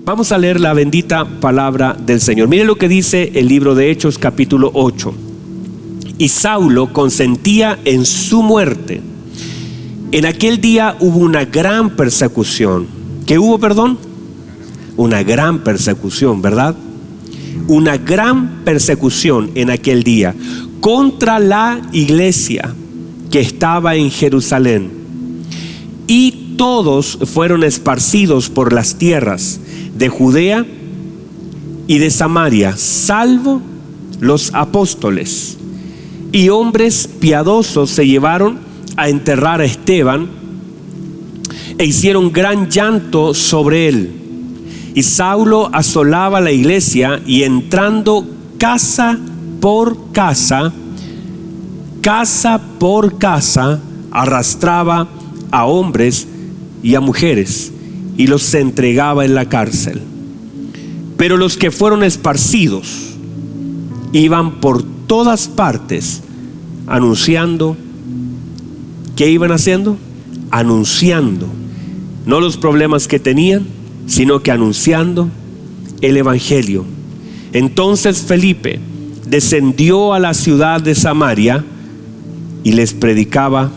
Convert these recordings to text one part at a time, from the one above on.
Vamos a leer la bendita palabra del Señor. Mire lo que dice el libro de Hechos, capítulo 8. Y Saulo consentía en su muerte. En aquel día hubo una gran persecución. ¿Qué hubo, perdón? Una gran persecución, ¿verdad? Una gran persecución en aquel día contra la iglesia que estaba en Jerusalén. Y todos fueron esparcidos por las tierras de Judea y de Samaria, salvo los apóstoles. Y hombres piadosos se llevaron a enterrar a Esteban e hicieron gran llanto sobre él. Y Saulo asolaba la iglesia y entrando casa por casa, arrastraba a hombres y a mujeres y los entregaba en la cárcel. Pero los que fueron esparcidos iban por todas partes anunciando. ¿Qué iban haciendo? Anunciando, no los problemas que tenían, sino que anunciando el evangelio. Entonces Felipe descendió a la ciudad de Samaria y les predicaba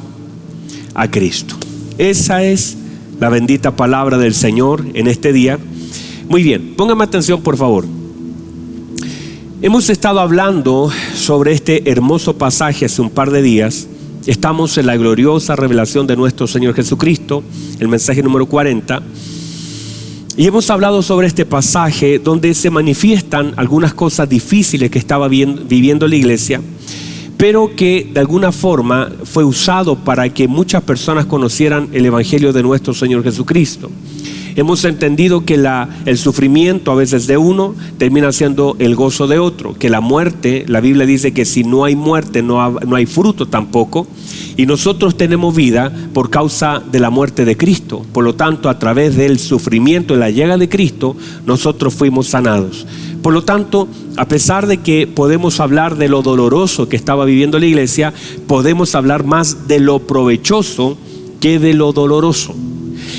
a Cristo. Esa es la bendita palabra del Señor en este día. Muy bien, póngame atención por favor. Hemos estado hablando sobre este hermoso pasaje hace un par de días. Estamos en la gloriosa revelación de nuestro Señor Jesucristo, el mensaje número 40. Y hemos hablado sobre este pasaje donde se manifiestan algunas cosas difíciles que estaba viviendo la iglesia, pero que de alguna forma fue usado para que muchas personas conocieran el evangelio de nuestro Señor Jesucristo. Hemos entendido que el sufrimiento a veces de uno termina siendo el gozo de otro, que la muerte, la Biblia dice que si no hay muerte no hay fruto tampoco, y nosotros tenemos vida por causa de la muerte de Cristo. Por lo tanto, a través del sufrimiento y la llegada de Cristo, nosotros fuimos sanados. Por lo tanto, a pesar de que podemos hablar de lo doloroso que estaba viviendo la iglesia, podemos hablar más de lo provechoso que de lo doloroso.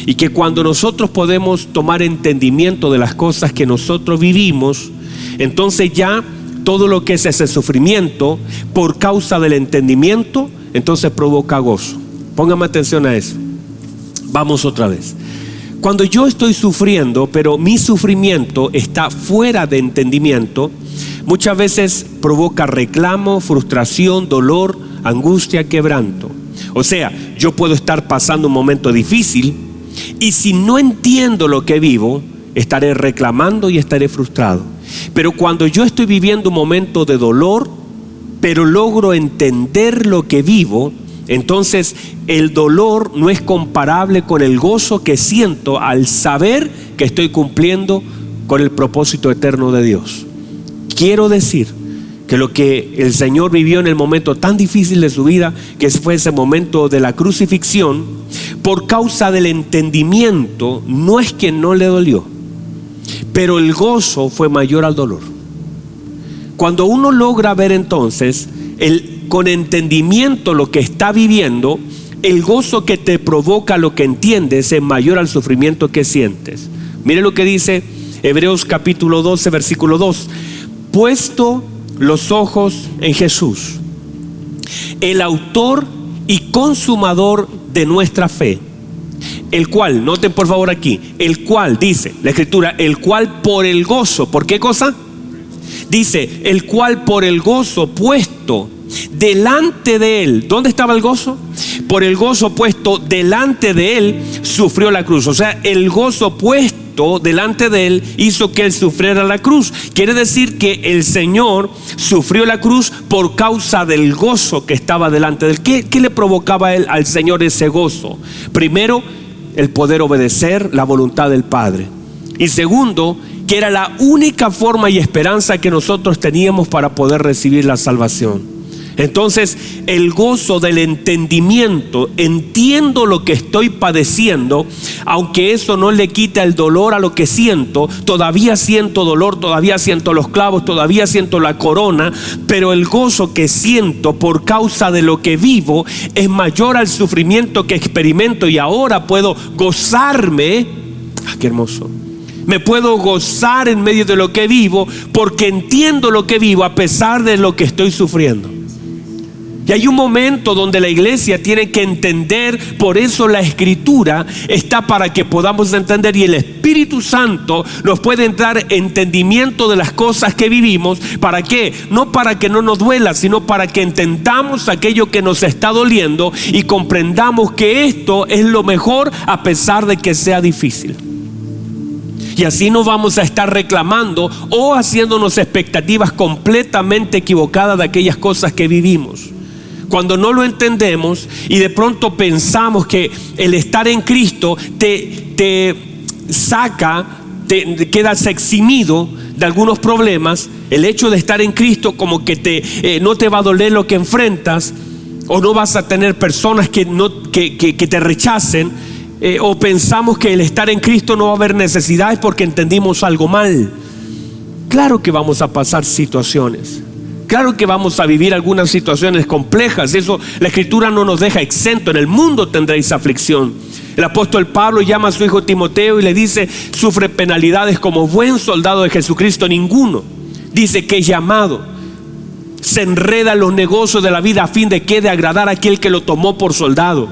Y que cuando nosotros podemos tomar entendimiento de las cosas que nosotros vivimos, entonces ya todo lo que es ese sufrimiento por causa del entendimiento, entonces provoca gozo. Póngame atención a eso. Vamos otra vez. Cuando yo estoy sufriendo, pero mi sufrimiento está fuera de entendimiento, muchas veces provoca reclamo, frustración, dolor, angustia, quebranto. O sea, yo puedo estar pasando un momento difícil y si no entiendo lo que vivo, estaré reclamando y estaré frustrado. Pero cuando yo estoy viviendo un momento de dolor, pero logro entender lo que vivo, entonces el dolor no es comparable con el gozo que siento al saber que estoy cumpliendo con el propósito eterno de Dios. Quiero decir que lo que el Señor vivió en el momento tan difícil de su vida, que fue ese momento de la crucifixión, por causa del entendimiento, no es que no le dolió, pero el gozo fue mayor al dolor. Cuando uno logra ver entonces con entendimiento lo que está viviendo, el gozo que te provoca lo que entiendes es mayor al sufrimiento que sientes. Mire lo que dice Hebreos capítulo 12 versículo 2. Puesto los ojos en Jesús, el autor y consumador de nuestra fe, el cual, noten por favor aquí, el cual dice la escritura, el cual por el gozo, ¿por qué cosa? Dice, el cual por el gozo puesto delante de él. ¿Dónde estaba el gozo? Por el gozo puesto delante de él sufrió la cruz. O sea, el gozo puesto delante de él hizo que él sufriera la cruz. Quiere decir que el Señor sufrió la cruz por causa del gozo que estaba delante de él. ¿Qué le provocaba al Señor ese gozo? Primero, el poder obedecer la voluntad del Padre. Y segundo, que era la única forma y esperanza que nosotros teníamos para poder recibir la salvación. Entonces, el gozo del entendimiento, entiendo lo que estoy padeciendo, aunque eso no le quita el dolor a lo que siento, todavía siento dolor, todavía siento los clavos, todavía siento la corona, pero el gozo que siento por causa de lo que vivo es mayor al sufrimiento que experimento y ahora puedo gozarme. ¡Qué hermoso! Me puedo gozar en medio de lo que vivo porque entiendo lo que vivo a pesar de lo que estoy sufriendo. Y hay un momento donde la iglesia tiene que entender, por eso la escritura está para que podamos entender, y el Espíritu Santo nos puede dar entendimiento de las cosas que vivimos. ¿Para qué? No para que no nos duela, sino para que entendamos aquello que nos está doliendo y comprendamos que esto es lo mejor a pesar de que sea difícil. Y así no vamos a estar reclamando o haciéndonos expectativas completamente equivocadas de aquellas cosas que vivimos. Cuando no lo entendemos y de pronto pensamos que el estar en Cristo te saca, te quedas eximido de algunos problemas, el hecho de estar en Cristo como que no te va a doler lo que enfrentas, o no vas a tener personas que te rechacen, o pensamos que el estar en Cristo no va a haber necesidades porque entendimos algo mal. Claro que vamos a pasar situaciones. Claro que vamos a vivir algunas situaciones complejas. Eso la escritura no nos deja exento. En el mundo tendréis aflicción. El apóstol Pablo llama a su hijo Timoteo y le dice: sufre penalidades como buen soldado de Jesucristo. Ninguno, dice, que es llamado se enreda en los negocios de la vida a fin de que de agradar a aquel que lo tomó por soldado.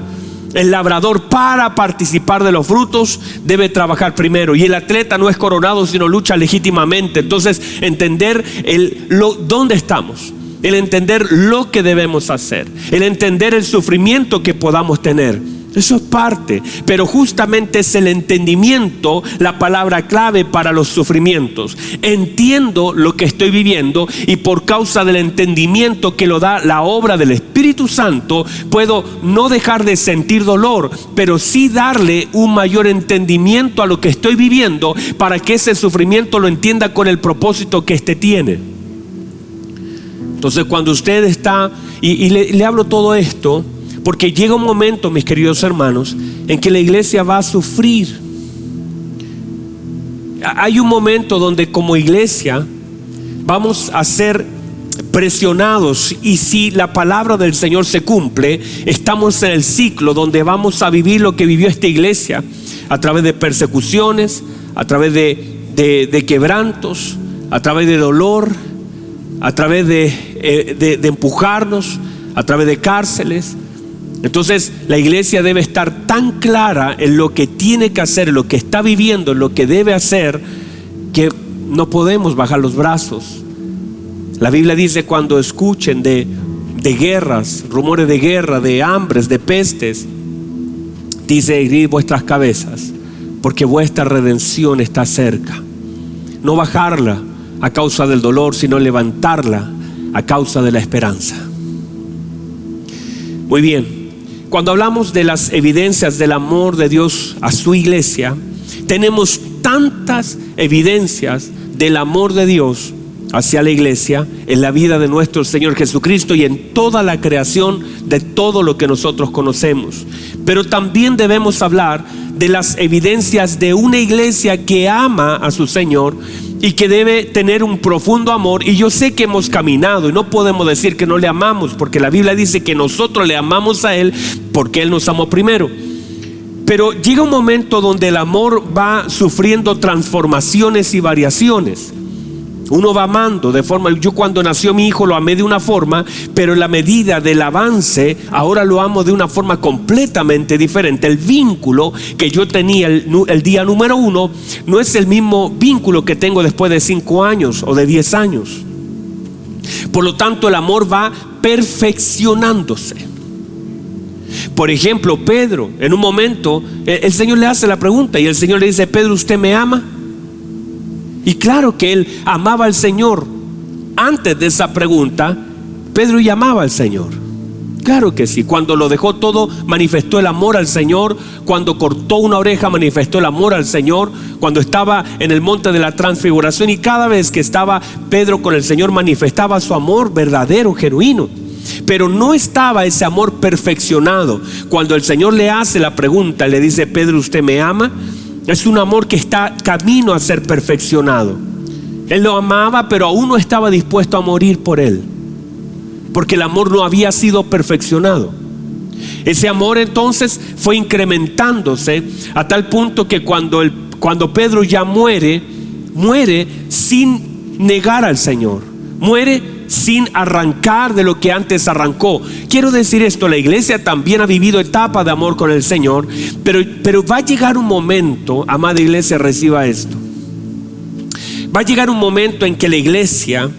El labrador, para participar de los frutos, debe trabajar primero. Y el atleta no es coronado, sino lucha legítimamente. Entonces, entender dónde estamos, el entender lo que debemos hacer, el entender el sufrimiento que podamos tener. Eso es parte, pero justamente es el entendimiento la palabra clave para los sufrimientos. Entiendo lo que estoy viviendo, y por causa del entendimiento que lo da la obra del Espíritu Santo, puedo no dejar de sentir dolor, pero sí darle un mayor entendimiento a lo que estoy viviendo, para que ese sufrimiento lo entienda con el propósito que éste tiene. Entonces, cuando usted está, y le hablo todo esto, porque llega un momento, mis queridos hermanos, en que la iglesia va a sufrir. Hay un momento donde como iglesia vamos a ser presionados, y si la palabra del Señor se cumple, estamos en el ciclo donde vamos a vivir lo que vivió esta iglesia, a través de persecuciones, a través de quebrantos, a través de dolor, a través de empujarnos, a través de cárceles. Entonces la iglesia debe estar tan clara en lo que tiene que hacer, en lo que está viviendo, en lo que debe hacer, que no podemos bajar los brazos. La Biblia dice: cuando escuchen de guerras, rumores de guerra, de hambres, de pestes, dice: erguid vuestras cabezas, porque vuestra redención está cerca. No bajarla a causa del dolor, sino levantarla a causa de la esperanza. Muy bien. Cuando hablamos de las evidencias del amor de Dios a su iglesia, tenemos tantas evidencias del amor de Dios hacia la iglesia en la vida de nuestro Señor Jesucristo y en toda la creación de todo lo que nosotros conocemos. Pero también debemos hablar de las evidencias de una iglesia que ama a su Señor y que debe tener un profundo amor. Y yo sé que hemos caminado y no podemos decir que no le amamos, porque la Biblia dice que nosotros le amamos a Él porque Él nos amó primero. Pero llega un momento donde el amor va sufriendo transformaciones y variaciones. Uno va amando de forma, yo cuando nació mi hijo lo amé de una forma, pero en la medida del avance ahora lo amo de una forma completamente diferente. El vínculo que yo tenía el día número 1 no es el mismo vínculo que tengo después de 5 años o de 10 años. Por lo tanto, el amor va perfeccionándose. Por ejemplo, Pedro, en un momento el Señor le hace la pregunta y el Señor le dice: Pedro, ¿usted me ama? Y claro que él amaba al Señor. Antes de esa pregunta, Pedro ya amaba al Señor. Claro que sí. Cuando lo dejó todo, manifestó el amor al Señor. Cuando cortó una oreja, manifestó el amor al Señor. Cuando estaba en el monte de la transfiguración, y cada vez que estaba Pedro con el Señor, manifestaba su amor verdadero, genuino. Pero no estaba ese amor perfeccionado. Cuando el Señor le hace la pregunta, le dice: Pedro, ¿usted me ama? Es un amor que está camino a ser perfeccionado. Él lo amaba, pero aún no estaba dispuesto a morir por él, porque el amor no había sido perfeccionado. Ese amor entonces fue incrementándose a tal punto que cuando cuando Pedro ya muere sin negar al Señor, muere sin arrancar de lo que antes arrancó. Quiero decir esto: la iglesia también ha vivido etapas de amor con el Señor, pero va a llegar un momento, amada iglesia, reciba esto. Va a llegar un momento en que la iglesia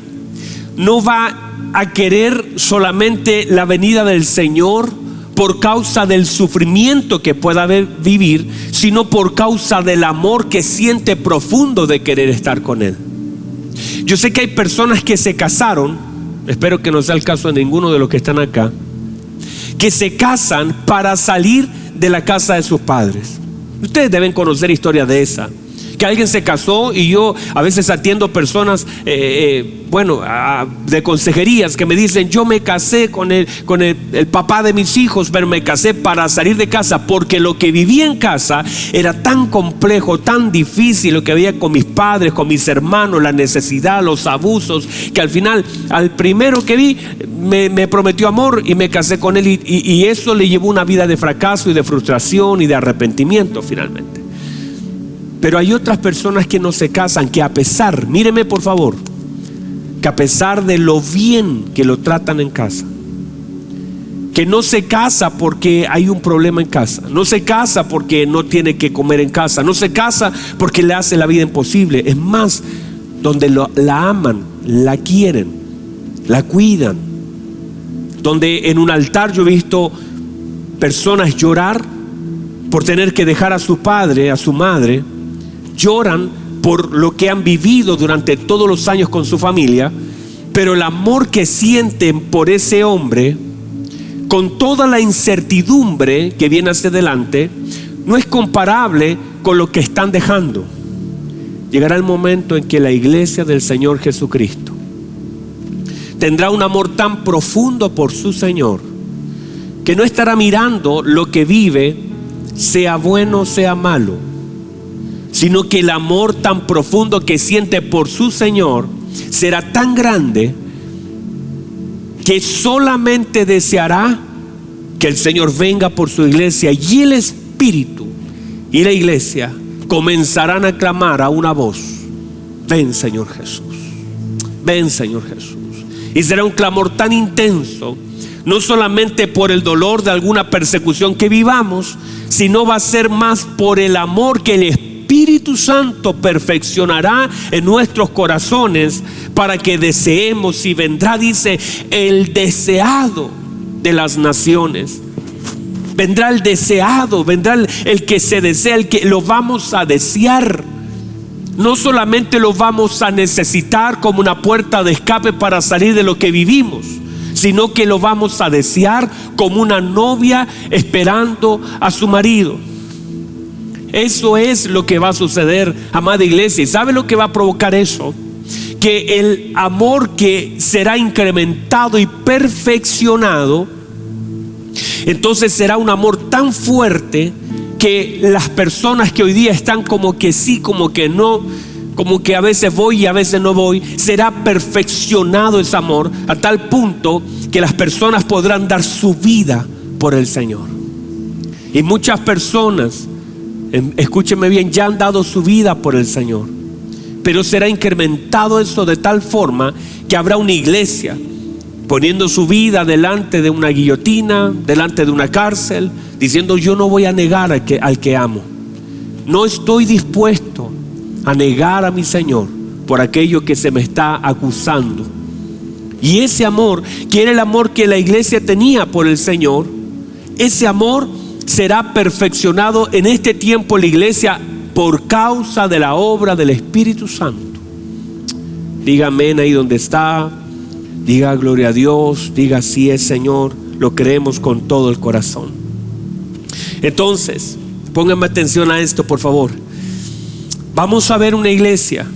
no va a querer solamente la venida del Señor por causa del sufrimiento que pueda vivir, sino por causa del amor que siente profundo de querer estar con Él. Yo sé que hay personas que se casaron, espero que no sea el caso de ninguno de los que están acá, que se casan para salir de la casa de sus padres. Ustedes deben conocer historias de esa, que alguien se casó, y yo a veces atiendo personas de consejerías que me dicen: yo me casé con el papá de mis hijos, pero me casé para salir de casa porque lo que vivía en casa era tan complejo, tan difícil, lo que había con mis padres, con mis hermanos, la necesidad, los abusos, que al final al primero que vi me prometió amor y me casé con él, y eso le llevó una vida de fracaso y de frustración y de arrepentimiento finalmente. Pero hay otras personas que no se casan, que a pesar, míreme por favor, que a pesar de lo bien que lo tratan en casa, que no se casa porque hay un problema en casa, no se casa porque no tiene que comer en casa, no se casa porque le hace la vida imposible. Es más, donde la aman, la quieren, la cuidan, donde en un altar yo he visto personas llorar por tener que dejar a su padre, a su madre. Lloran por lo que han vivido durante todos los años con su familia, pero el amor que sienten por ese hombre, con toda la incertidumbre que viene hacia adelante, no es comparable con lo que están dejando. Llegará el momento en que la iglesia del Señor Jesucristo tendrá un amor tan profundo por su Señor, que no estará mirando lo que vive, sea bueno o sea malo, sino que el amor tan profundo que siente por su Señor será tan grande que solamente deseará que el Señor venga por su iglesia, y el Espíritu y la iglesia comenzarán a clamar a una voz: ven Señor Jesús, ven Señor Jesús. Y será un clamor tan intenso, no solamente por el dolor de alguna persecución que vivamos, sino va a ser más por el amor que el Espíritu Santo perfeccionará en nuestros corazones para que deseemos. Y vendrá, dice, el deseado de las naciones. Vendrá el deseado, vendrá el que se desea, el que lo vamos a desear. No solamente lo vamos a necesitar como una puerta de escape para salir de lo que vivimos, sino que lo vamos a desear como una novia esperando a su marido. Eso es lo que va a suceder, amada iglesia. ¿Y sabe lo que va a provocar eso? Que el amor que será incrementado y perfeccionado, entonces será un amor tan fuerte que las personas que hoy día están como que sí, como que no, como que a veces voy y a veces no voy, será perfeccionado ese amor a tal punto que las personas podrán dar su vida por el Señor. Y muchas personas, escúcheme bien, ya han dado su vida por el Señor, pero será incrementado eso de tal forma que habrá una iglesia poniendo su vida delante de una guillotina, delante de una cárcel, diciendo: yo no voy a negar al que amo. No estoy dispuesto a negar a mi Señor por aquello que se me está acusando. Y ese amor, que era el amor que la iglesia tenía por el Señor, ese amor será perfeccionado en este tiempo en la iglesia por causa de la obra del Espíritu Santo. Diga amén ahí donde está, diga gloria a Dios, diga sí es Señor, lo creemos con todo el corazón. Entonces, pónganme atención a esto por favor. Vamos a ver una iglesia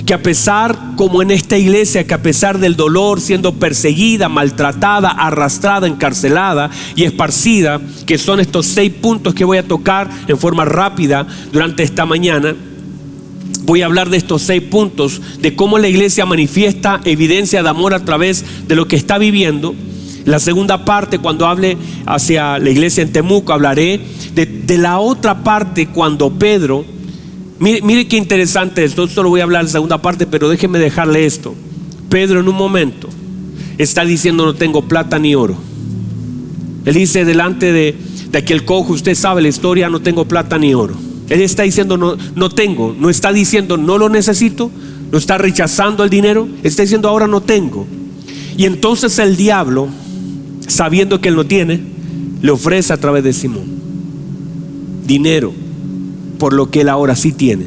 que a pesar, como en esta iglesia, que a pesar del dolor, siendo perseguida, maltratada, arrastrada, encarcelada y esparcida, que son estos 6 puntos que voy a tocar en forma rápida durante esta mañana. Voy a hablar de estos 6 puntos, de cómo la iglesia manifiesta evidencia de amor a través de lo que está viviendo. La segunda parte, cuando hable hacia la iglesia en Temuco, hablaré de la otra parte, cuando Pedro Mire qué interesante esto. Esto lo voy a hablar en la segunda parte, pero déjeme dejarle esto. Pedro en un momento está diciendo: no tengo plata ni oro. Él dice delante de aquel cojo, usted sabe la historia, no tengo plata ni oro. Él está diciendo no tengo, no está diciendo no lo necesito, no está rechazando el dinero, está diciendo ahora no tengo. Y entonces el diablo, sabiendo que él no tiene, le ofrece a través de Simón dinero por lo que él ahora sí tiene.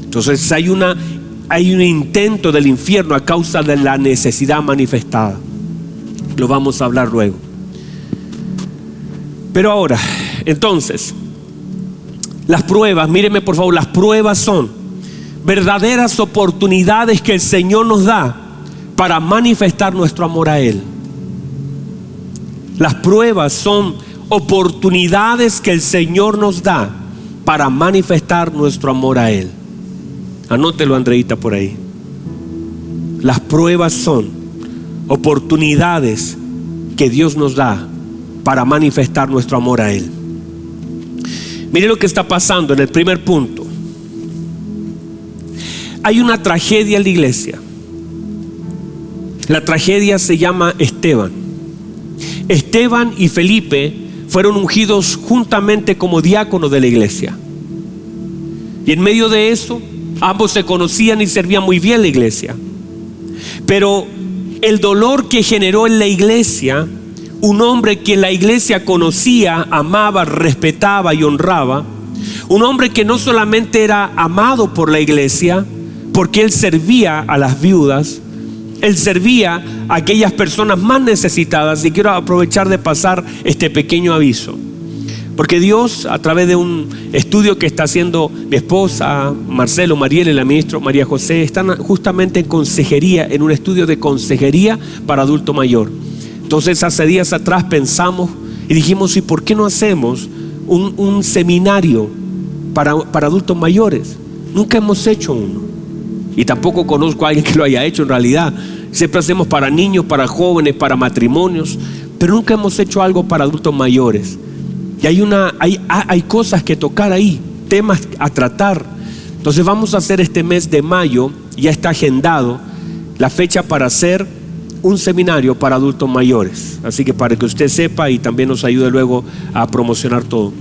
Entonces hay un intento del infierno a causa de la necesidad manifestada. Lo vamos a hablar luego. Pero ahora, entonces, las pruebas, mírenme por favor, las pruebas son verdaderas oportunidades que el Señor nos da para manifestar nuestro amor a Él. Las pruebas son oportunidades que el Señor nos da para manifestar nuestro amor a Él. Anótelo, Andreita, por ahí. Las pruebas son oportunidades que Dios nos da para manifestar nuestro amor a Él. Mire lo que está pasando en el primer punto. Hay una tragedia en la iglesia. La tragedia se llama Esteban. Esteban y Felipe fueron ungidos juntamente como diáconos de la iglesia. Y en medio de eso, ambos se conocían y servían muy bien la iglesia. Pero el dolor que generó en la iglesia, un hombre que la iglesia conocía, amaba, respetaba y honraba, un hombre que no solamente era amado por la iglesia, porque él servía a las viudas, él servía a aquellas personas más necesitadas. Y quiero aprovechar de pasar este pequeño aviso, porque Dios, a través de un estudio que está haciendo mi esposa Marcelo, Mariela y la ministra María José, están justamente en consejería, en un estudio de consejería para adulto mayor. Entonces hace días atrás pensamos y dijimos: ¿y por qué no hacemos un seminario para adultos mayores? Nunca hemos hecho uno, y tampoco conozco a alguien que lo haya hecho en realidad. Siempre hacemos para niños, para jóvenes, para matrimonios, pero nunca hemos hecho algo para adultos mayores. Y hay cosas que tocar ahí, temas a tratar. Entonces vamos a hacer este mes de mayo, ya está agendado la fecha para hacer un seminario para adultos mayores. Así que para que usted sepa y también nos ayude luego a promocionar todo.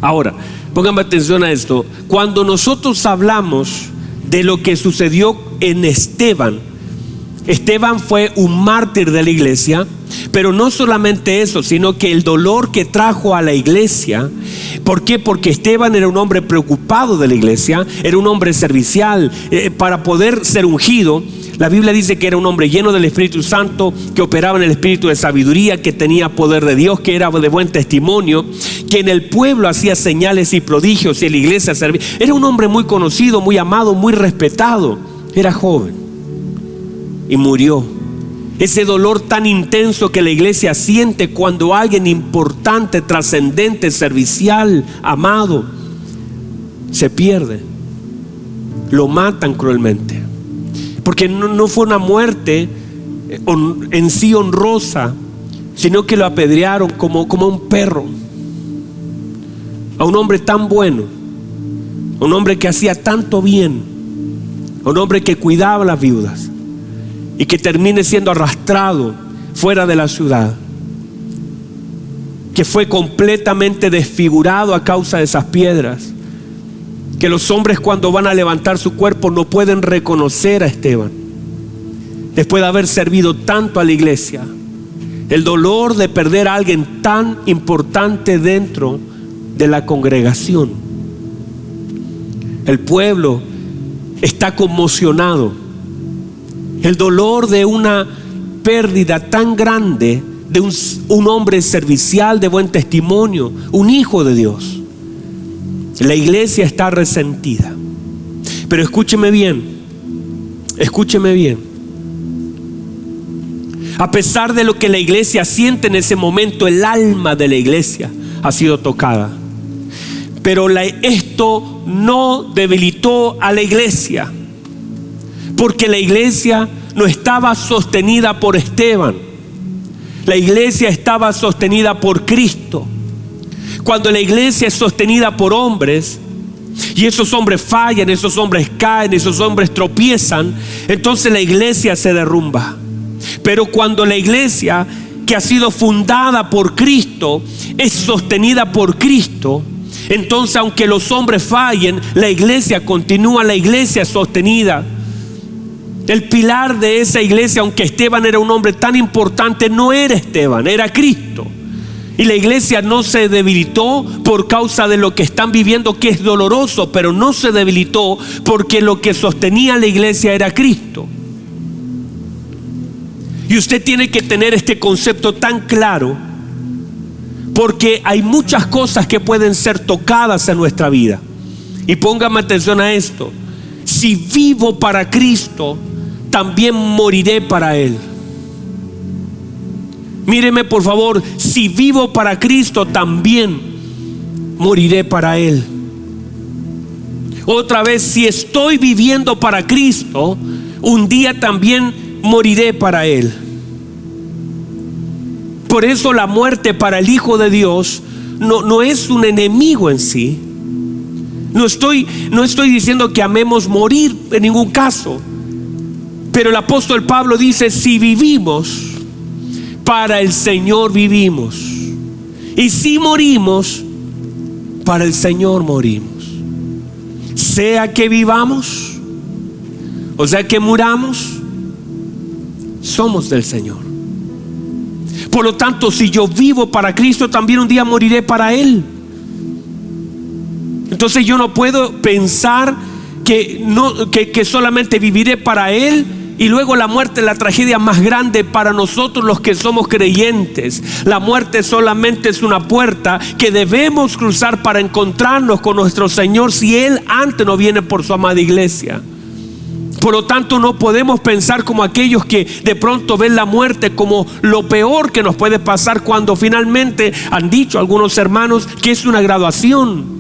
Ahora, pónganme atención a esto. Cuando nosotros hablamos de lo que sucedió en Esteban fue un mártir de la iglesia. Pero no solamente eso, sino que el dolor que trajo a la iglesia. ¿Por qué? Porque Esteban era un hombre preocupado de la iglesia, era un hombre servicial. Para poder ser ungido, la Biblia dice que era un hombre lleno del Espíritu Santo, que operaba en el espíritu de sabiduría, que tenía poder de Dios, que era de buen testimonio, que en el pueblo hacía señales y prodigios y en la iglesia servía. Era un hombre muy conocido, muy amado, muy respetado. Era joven y murió. Ese dolor tan intenso que la iglesia siente cuando alguien importante, trascendente, servicial, amado, se pierde. Lo matan cruelmente. Porque no fue una muerte en sí honrosa, sino que lo apedrearon como a un perro. A un hombre tan bueno, a un hombre que hacía tanto bien, a un hombre que cuidaba a las viudas, y que termine siendo arrastrado fuera de la ciudad, que fue completamente desfigurado a causa de esas piedras, que los hombres cuando van a levantar su cuerpo no pueden reconocer a Esteban, después de haber servido tanto a la iglesia. El dolor de perder a alguien tan importante dentro de la congregación. El pueblo está conmocionado. El dolor de una pérdida tan grande de un hombre servicial, de buen testimonio, un hijo de Dios. La iglesia está resentida. Pero escúcheme bien, escúcheme bien. A pesar de lo que la iglesia siente en ese momento, el alma de la iglesia ha sido tocada. Pero esto no debilitó a la iglesia, porque la iglesia no estaba sostenida por Esteban. La iglesia estaba sostenida por Cristo. Cuando la iglesia es sostenida por hombres, y esos hombres fallan, esos hombres caen, esos hombres tropiezan, entonces la iglesia se derrumba. Pero cuando la iglesia que ha sido fundada por Cristo es sostenida por Cristo, entonces aunque los hombres fallen, la iglesia continúa, la iglesia es sostenida. El pilar de esa iglesia, aunque Esteban era un hombre tan importante, no era Esteban, era Cristo. Y la iglesia no se debilitó por causa de lo que están viviendo, que es doloroso, pero no se debilitó porque lo que sostenía la iglesia era Cristo. Y usted tiene que tener este concepto tan claro, porque hay muchas cosas que pueden ser tocadas en nuestra vida. Y póngame atención a esto: si vivo para Cristo, también moriré para Él. Míreme por favor, si vivo para Cristo, también moriré para Él. Otra vez, si estoy viviendo para Cristo, un día también moriré para Él. Por eso la muerte para el Hijo de Dios no es un enemigo en sí. No estoy diciendo que amemos morir en ningún caso. Pero el apóstol Pablo dice: si vivimos, para el Señor vivimos. Y si morimos, para el Señor morimos. Sea que vivamos, o sea que muramos, somos del Señor. Por lo tanto, si yo vivo para Cristo, también un día moriré para Él. Entonces yo no puedo pensar que solamente viviré para Él y luego la muerte es la tragedia más grande para nosotros los que somos creyentes. La muerte solamente es una puerta que debemos cruzar para encontrarnos con nuestro Señor si Él antes no viene por su amada iglesia. Por lo tanto, no podemos pensar como aquellos que de pronto ven la muerte como lo peor que nos puede pasar, cuando finalmente han dicho algunos hermanos que es una graduación.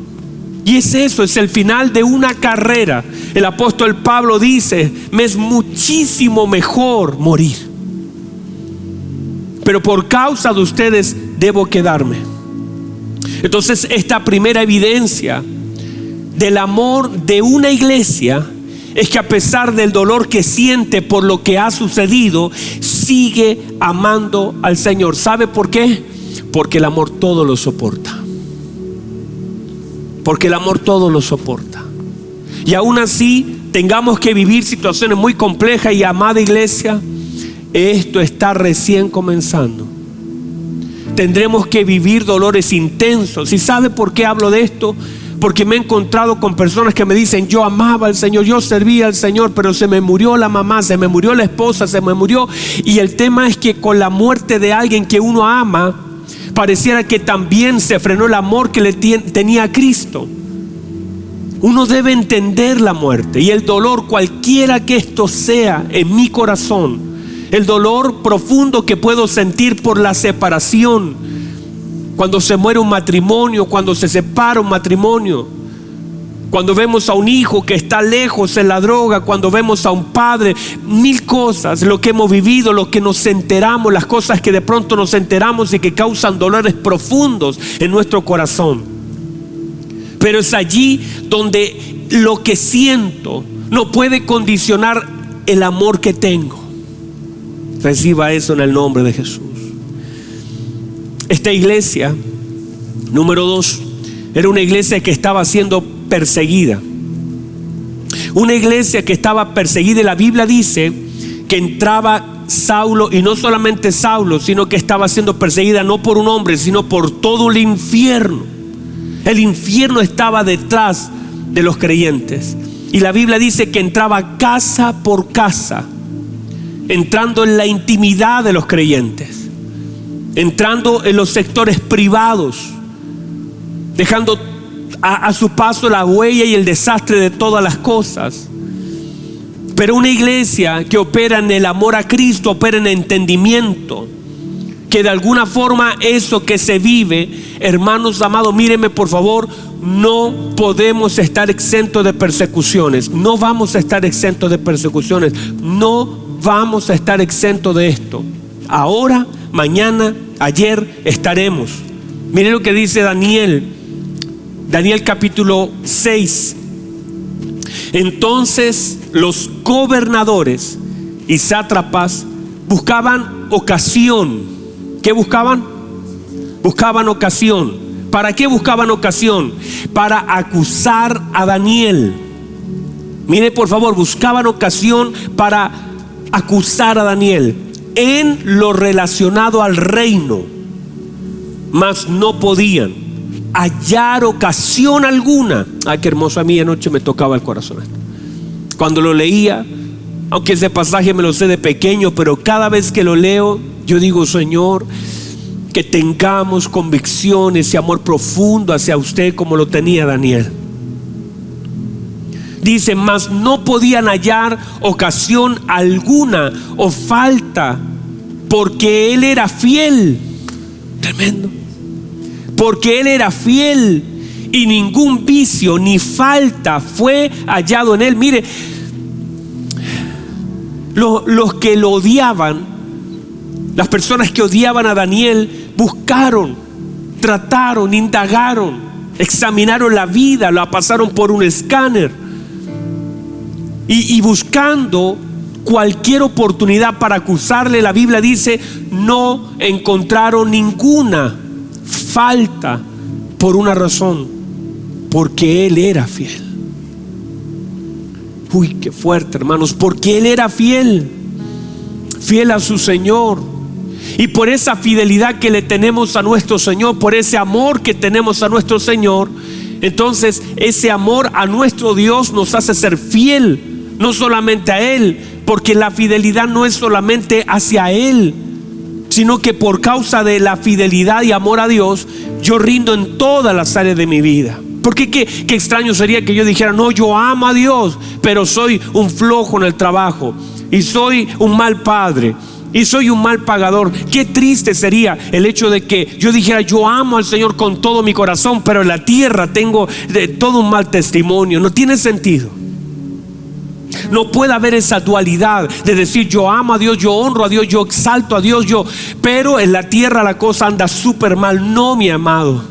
Y es eso, es el final de una carrera. El apóstol Pablo dice: me es muchísimo mejor morir, pero por causa de ustedes debo quedarme. Entonces, esta primera evidencia del amor de una iglesia es que a pesar del dolor que siente por lo que ha sucedido, sigue amando al Señor. ¿Sabe por qué? Porque el amor todo lo soporta. Porque el amor todo lo soporta. Y aún así tengamos que vivir situaciones muy complejas. Y amada iglesia, esto está recién comenzando. Tendremos que vivir dolores intensos. ¿Y sabe por qué hablo de esto? Porque me he encontrado con personas que me dicen: yo amaba al Señor, yo servía al Señor, pero se me murió la mamá, se me murió la esposa, se me murió. Y el tema es que con la muerte de alguien que uno ama, pareciera que también se frenó el amor que le tenía a Cristo. Uno debe entender la muerte y el dolor, cualquiera que esto sea en mi corazón. El dolor profundo que puedo sentir por la separación. Cuando se muere un matrimonio, cuando se separa un matrimonio, cuando vemos a un hijo que está lejos en la droga, cuando vemos a un padre, mil cosas, lo que hemos vivido, lo que nos enteramos, las cosas que de pronto nos enteramos y que causan dolores profundos en nuestro corazón. Pero es allí donde lo que siento no puede condicionar el amor que tengo. Reciba eso en el nombre de Jesús. Esta iglesia, número 2, era una iglesia que estaba siendo perseguida. Una iglesia que estaba perseguida, y la Biblia dice que entraba Saulo, y no solamente Saulo, sino que estaba siendo perseguida no por un hombre, sino por todo el infierno. El infierno estaba detrás de los creyentes. Y la Biblia dice que entraba casa por casa, entrando en la intimidad de los creyentes, entrando en los sectores privados, dejando a su paso la huella y el desastre de todas las cosas. Pero una iglesia que opera en el amor a Cristo, opera en entendimiento, que de alguna forma eso que se vive, hermanos amados, mírenme por favor, no podemos estar exentos de persecuciones. No vamos a estar exentos de persecuciones. No vamos a estar exentos de esto. Ahora, mañana, ayer estaremos. Miren lo que dice Daniel Daniel capítulo 6. Entonces los gobernadores y sátrapas buscaban ocasión. ¿Qué buscaban? Buscaban ocasión. ¿Para qué buscaban ocasión? Para acusar a Daniel. Mire, por favor, buscaban ocasión para acusar a Daniel en lo relacionado al reino, mas no podían hallar ocasión alguna. Ay, qué hermoso, a mí anoche me tocaba el corazón esto. Cuando lo leía, aunque ese pasaje me lo sé de pequeño, pero cada vez que lo leo, yo digo, Señor, que tengamos convicciones y amor profundo hacia usted como lo tenía Daniel. Dice, mas no podían hallar ocasión alguna o falta, porque él era fiel. Tremendo. Porque él era fiel y ningún vicio ni falta fue hallado en él. Mire, los que lo odiaban, las personas que odiaban a Daniel, buscaron, trataron, indagaron, examinaron la vida, la pasaron por un escáner. Y buscando cualquier oportunidad para acusarle, la Biblia dice, no encontraron ninguna falta, por una razón, porque él era fiel. Uy, qué fuerte, hermanos, porque él era fiel a su Señor. Y por esa fidelidad que le tenemos a nuestro Señor, por ese amor que tenemos a nuestro Señor, entonces ese amor a nuestro Dios nos hace ser fiel, no solamente a Él, porque la fidelidad no es solamente hacia Él, sino que por causa de la fidelidad y amor a Dios, yo rindo en todas las áreas de mi vida. Porque qué extraño sería que yo dijera, no, yo amo a Dios, pero soy un flojo en el trabajo, y soy un mal padre, y soy un mal pagador. Qué triste sería el hecho de que yo dijera, yo amo al Señor con todo mi corazón, pero en la tierra tengo todo un mal testimonio. No tiene sentido. No puede haber esa dualidad de decir, yo amo a Dios, yo honro a Dios, yo exalto a Dios, pero en la tierra la cosa anda súper mal. No, mi amado.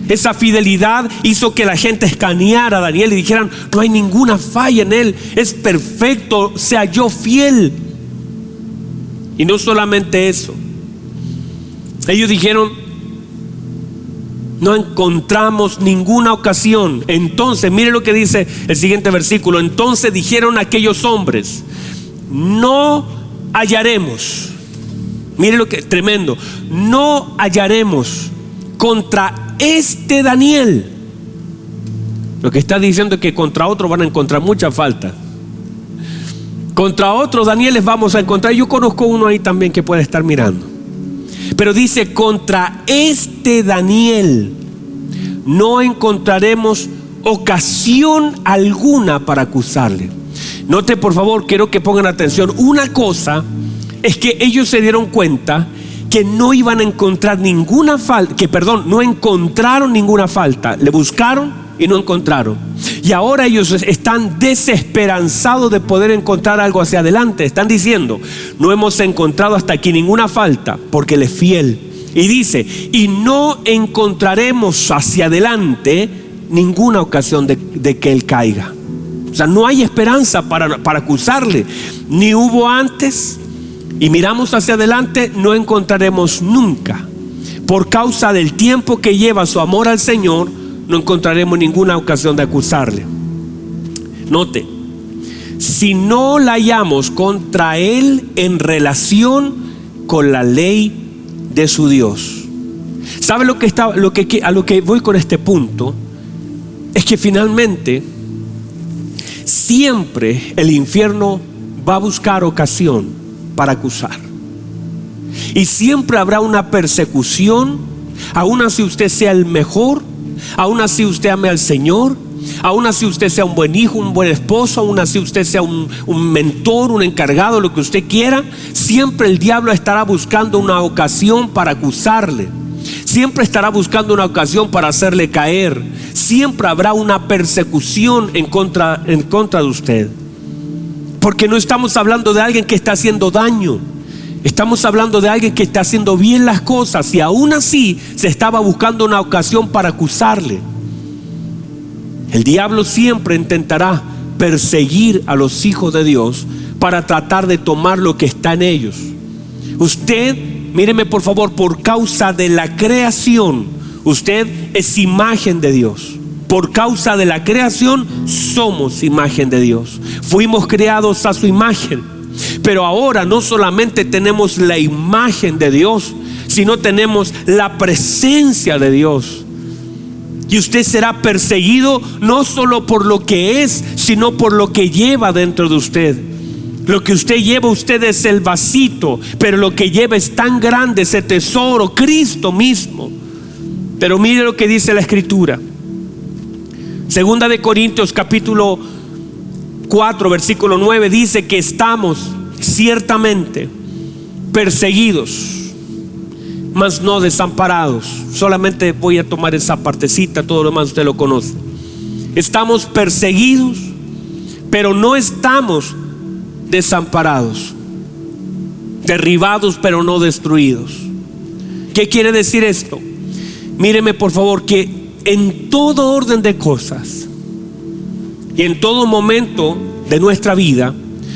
Esa fidelidad hizo que la gente escaneara a Daniel y dijeran, no hay ninguna falla en él, es perfecto, se halló fiel. Y no solamente eso, ellos dijeron, no encontramos ninguna ocasión. Entonces, mire lo que dice el siguiente versículo. Entonces dijeron aquellos hombres, no hallaremos. Mire lo que tremendo. No hallaremos contra este Daniel. Lo que está diciendo es que contra otro van a encontrar mucha falta. Contra otros Danieles vamos a encontrar. Yo conozco uno ahí también que puede estar mirando. Pero dice, contra este Daniel no encontraremos ocasión alguna para acusarle. Note, por favor, quiero que pongan atención. Una cosa es que ellos se dieron cuenta que no iban a encontrar ninguna falta, no encontraron ninguna falta. Le buscaron y no encontraron. Y ahora ellos están desesperanzados de poder encontrar algo hacia adelante. Están diciendo, no hemos encontrado hasta aquí ninguna falta, porque Él es fiel. Y dice, y no encontraremos hacia adelante ninguna ocasión de que Él caiga. O sea, no hay esperanza para acusarle. Ni hubo antes, y miramos hacia adelante, no encontraremos nunca. Por causa del tiempo que lleva su amor al Señor, no encontraremos ninguna ocasión de acusarle. Note, si no la hallamos contra Él en relación con la ley de su Dios. ¿Sabe a lo que voy con este punto? Es que finalmente siempre el infierno va a buscar ocasión para acusar. Y siempre habrá una persecución, aun así usted sea el mejor, aun así usted ame al Señor, aun así usted sea un buen hijo, un buen esposo, aun así usted sea un mentor, un encargado, lo que usted quiera, siempre el diablo estará buscando una ocasión para acusarle. Siempre estará buscando una ocasión para hacerle caer. Siempre habrá una persecución en contra de usted. Porque no estamos hablando de alguien que está haciendo daño. Estamos hablando de alguien que está haciendo bien las cosas, y aún así se estaba buscando una ocasión para acusarle. El diablo siempre intentará perseguir a los hijos de Dios para tratar de tomar lo que está en ellos. Usted, míreme por favor, por causa de la creación, usted es imagen de Dios. Por causa de la creación somos imagen de Dios. Fuimos creados a su imagen. Pero ahora no solamente tenemos la imagen de Dios, sino tenemos la presencia de Dios. Y usted será perseguido no solo por lo que es, sino por lo que lleva dentro de usted. Lo que usted lleva, usted es el vasito, pero lo que lleva es tan grande, ese tesoro, Cristo mismo. Pero mire lo que dice la Escritura. Segunda de Corintios capítulo 4 versículo 9 dice que estamos ciertamente perseguidos, mas no desamparados. Solamente voy a tomar esa partecita, todo lo demás usted lo conoce. Estamos perseguidos, pero no estamos desamparados, derribados pero no destruidos. ¿Qué quiere decir esto? Míreme por favor que en todo orden de cosas y en todo momento de nuestra vida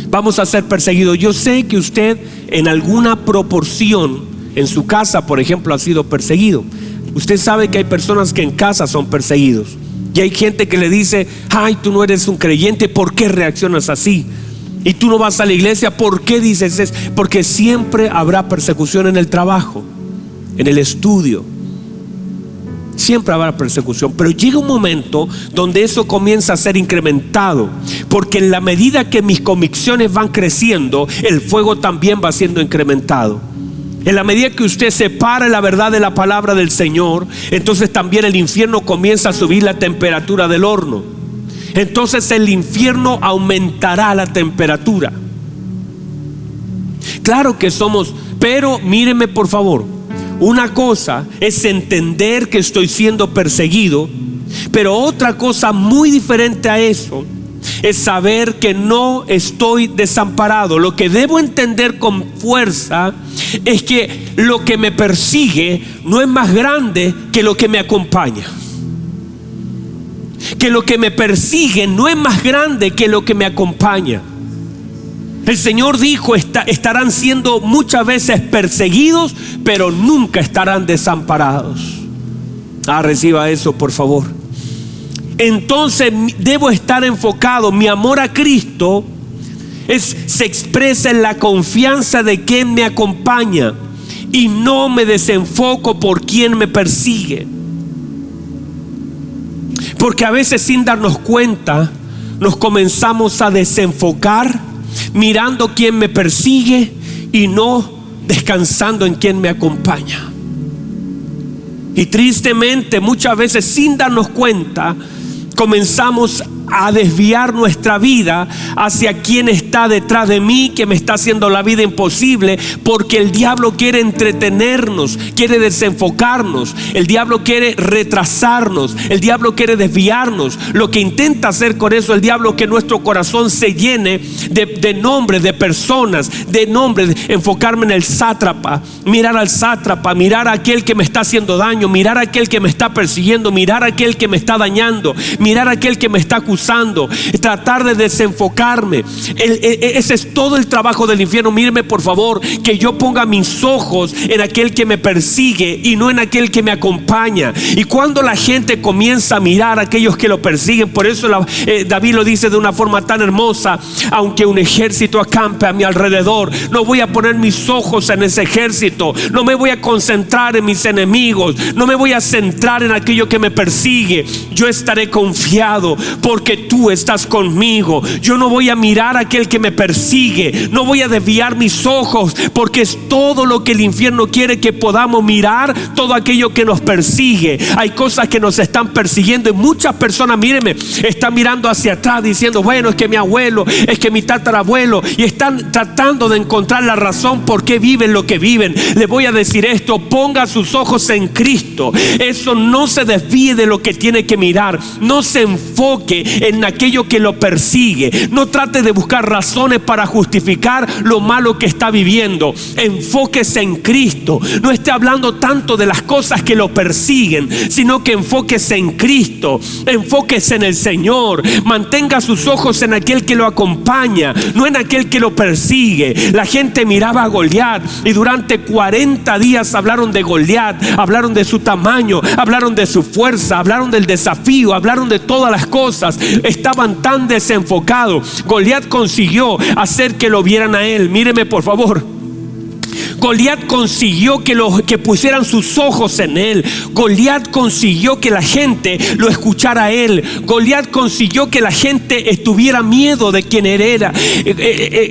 vamos a ser perseguidos. Yo sé que usted en alguna proporción en su casa, por ejemplo, ha sido perseguido. Usted sabe que hay personas que en casa son perseguidos. Y hay gente que le dice: ay, tú no eres un creyente, ¿por qué reaccionas así? Y tú no vas a la iglesia, ¿por qué dices eso? Porque siempre habrá persecución en el trabajo, en el estudio. Siempre habrá persecución, pero llega un momento donde eso comienza a ser incrementado, porque en la medida que mis convicciones van creciendo, el fuego también va siendo incrementado. En la medida que usted separa la verdad de la palabra del Señor, entonces también el infierno comienza a subir la temperatura del horno. Entonces el infierno aumentará la temperatura. Claro que somos, pero míreme por favor, una cosa es entender que estoy siendo perseguido, pero otra cosa muy diferente a eso es saber que no estoy desamparado. Lo que debo entender con fuerza es que lo que me persigue no es más grande que lo que me acompaña. Que lo que me persigue no es más grande que lo que me acompaña. El Señor dijo: estarán siendo muchas veces perseguidos, pero nunca estarán desamparados. Reciba eso, por favor. Entonces debo estar enfocado. Mi amor a Cristo se expresa en la confianza de quien me acompaña, y no me desenfoco por quien me persigue. Porque a veces, sin darnos cuenta, nos comenzamos a desenfocar mirando quién me persigue y no descansando en quien me acompaña. Y tristemente, muchas veces, sin darnos cuenta, comenzamos a desviar nuestra vida hacia quien está detrás de mí, que me está haciendo la vida imposible, porque el diablo quiere entretenernos, quiere desenfocarnos, el diablo quiere retrasarnos, el diablo quiere desviarnos. Lo que intenta hacer con eso el diablo es que nuestro corazón se llene de nombres, de personas, de nombres, enfocarme en el sátrapa, mirar al sátrapa, mirar a aquel que me está haciendo daño, mirar a aquel que me está persiguiendo, mirar a aquel que me está dañando, mirar a aquel que me está acusando, tratar de desenfocarme. Ese es todo el trabajo del infierno. Míreme por favor, que yo ponga mis ojos en aquel que me persigue y no en aquel que me acompaña. Y cuando la gente comienza a mirar a aquellos que lo persiguen, por eso David lo dice de una forma tan hermosa: aunque un ejército acampe a mi alrededor, no voy a poner mis ojos en ese ejército, no me voy a concentrar en mis enemigos, no me voy a centrar en aquello que me persigue. Yo estaré confiado porque tú estás conmigo. Yo no voy a mirar a aquel que me persigue, no voy a desviar mis ojos, porque es todo lo que el infierno quiere que podamos mirar, todo aquello que nos persigue. Hay cosas que nos están persiguiendo y muchas personas, mírenme, están mirando hacia atrás diciendo: bueno, es que mi abuelo, es que mi tatarabuelo, y están tratando de encontrar la razón por qué viven lo que viven. Les voy a decir esto: ponga sus ojos en Cristo. Eso, no se desvíe de lo que tiene que mirar, no se enfoque en aquello que lo persigue. No trate de buscar razones para justificar lo malo que está viviendo. Enfóquese en Cristo. No esté hablando tanto de las cosas que lo persiguen, sino que enfóquese en Cristo. Enfóquese en el Señor. Mantenga sus ojos en aquel que lo acompaña, no en aquel que lo persigue. La gente miraba a Goliat y durante 40 días hablaron de Goliat, hablaron de su tamaño, hablaron de su fuerza, hablaron del desafío, hablaron de todas las cosas. Estaban tan desenfocados. Goliat consiguió hacer que lo vieran a él. Míreme por favor. Goliat consiguió que pusieran sus ojos en él. Goliat consiguió que la gente lo escuchara a él. Goliat consiguió que la gente tuviera miedo de quién era.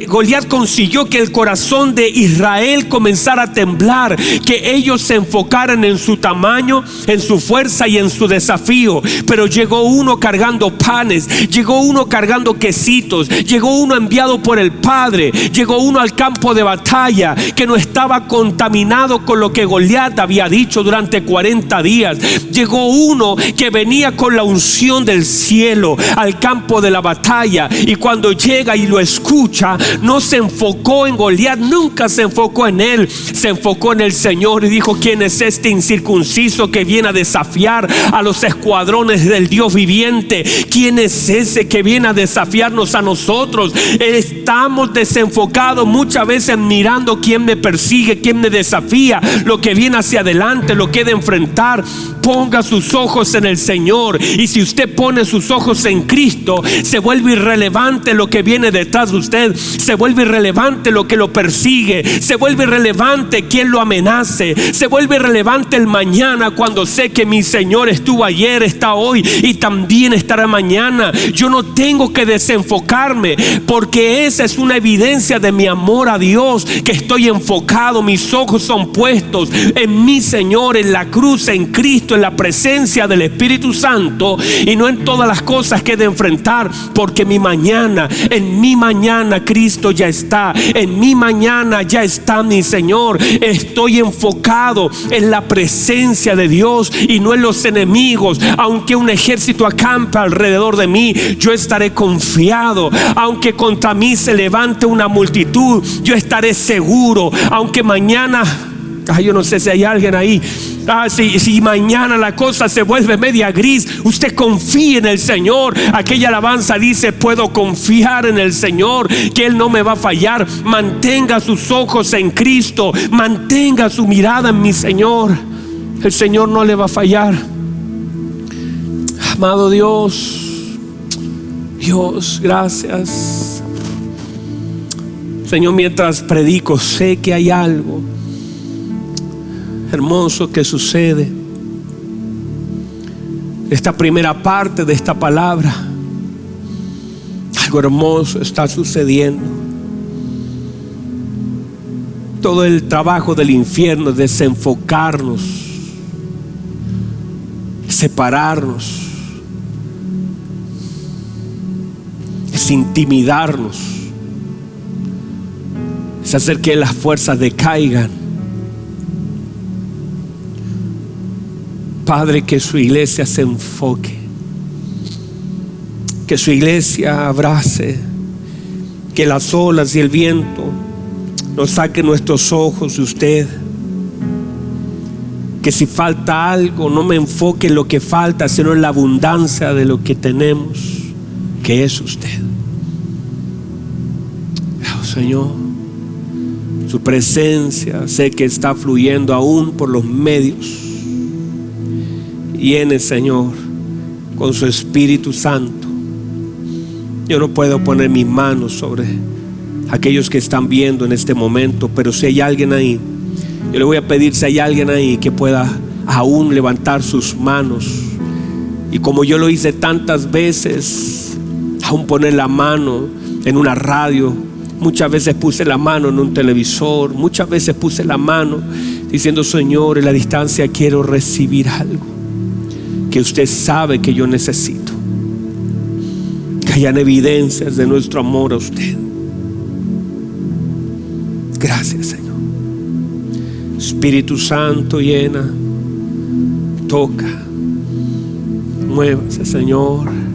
Goliat consiguió que el corazón de Israel comenzara a temblar, que ellos se enfocaran en su tamaño, en su fuerza y en su desafío. Pero llegó uno cargando panes, llegó uno cargando quesitos, llegó uno enviado por el Padre, llegó uno al campo de batalla que no estaba contaminado con lo que Goliat había dicho durante 40 días. Llegó uno que venía con la unción del cielo al campo de la batalla, y cuando llega y lo escucha, no se enfocó en Goliat, nunca se enfocó en él, se enfocó en el Señor y dijo: ¿quién es este incircunciso que viene a desafiar a los escuadrones del Dios viviente? ¿Quién es ese que viene a desafiarnos a nosotros? Estamos desenfocados muchas veces mirando quién me persigue, quién me desafía, lo que viene hacia adelante, lo que he de enfrentar. Ponga sus ojos en el Señor, y si usted pone sus ojos en Cristo, se vuelve irrelevante lo que viene detrás de usted, se vuelve irrelevante lo que lo persigue, se vuelve irrelevante quien lo amenace, se vuelve irrelevante el mañana, cuando sé que mi Señor estuvo ayer, está hoy y también estará mañana. Yo no tengo que desenfocarme, porque esa es una evidencia de mi amor a Dios, que estoy enfocado, mis ojos son puestos en mi Señor, en la cruz, en Cristo, en la presencia del Espíritu Santo, y no en todas las cosas que he de enfrentar, porque en mi mañana Cristo ya está, en mi mañana ya está mi Señor. Estoy enfocado en la presencia de Dios y no en los enemigos. Aunque un ejército acampe alrededor de mí, yo estaré confiado. Aunque contra mí se levante una multitud, yo estaré seguro. Aunque mañana, yo no sé si hay alguien ahí, si mañana la cosa se vuelve media gris, usted confíe en el Señor. Aquella alabanza dice: puedo confiar en el Señor, que Él no me va a fallar. Mantenga sus ojos en Cristo, mantenga su mirada en mi Señor. El Señor no le va a fallar. Amado Dios, gracias. Señor, mientras predico, sé que hay algo hermoso que sucede. Esta primera parte de esta palabra, algo hermoso está sucediendo. Todo el trabajo del infierno es desenfocarnos, separarnos, es intimidarnos, es hacer que las fuerzas decaigan. Padre, que su iglesia se enfoque, que su iglesia abrace, que las olas y el viento nos saquen nuestros ojos de usted. Que si falta algo, no me enfoque en lo que falta, sino en la abundancia de lo que tenemos, que es usted. Oh, Señor, su presencia sé que está fluyendo aún por los medios. Llene, Señor, con su Espíritu Santo. Yo no puedo poner mis manos sobre aquellos que están viendo en este momento, pero si hay alguien ahí, yo le voy a pedir, si hay alguien ahí que pueda aún levantar sus manos, y como yo lo hice tantas veces, aún poner la mano en una radio. Muchas veces puse la mano en un televisor, muchas veces puse la mano diciendo: Señor, en la distancia quiero recibir algo que usted sabe que yo necesito. Que hayan evidencias de nuestro amor a usted. Gracias, Señor. Espíritu Santo, llena, toca, muévase, Señor.